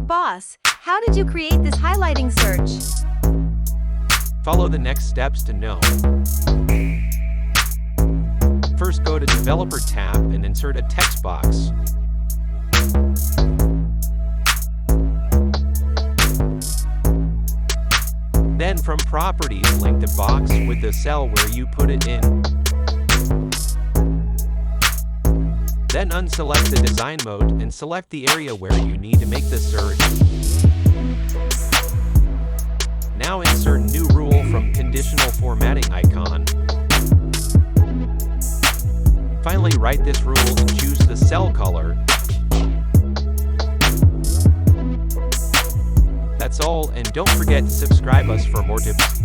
Boss, how did you create this highlighting search? Follow the next steps to know. First, go to Developer tab and insert a text box. Then from Properties, link the box with the cell where you put it in. Then unselect the design mode and select the area where you need to make the search. Now insert new rule from conditional formatting icon. Finally, write this rule and choose the cell color. That's all, and don't forget to subscribe us for more tips.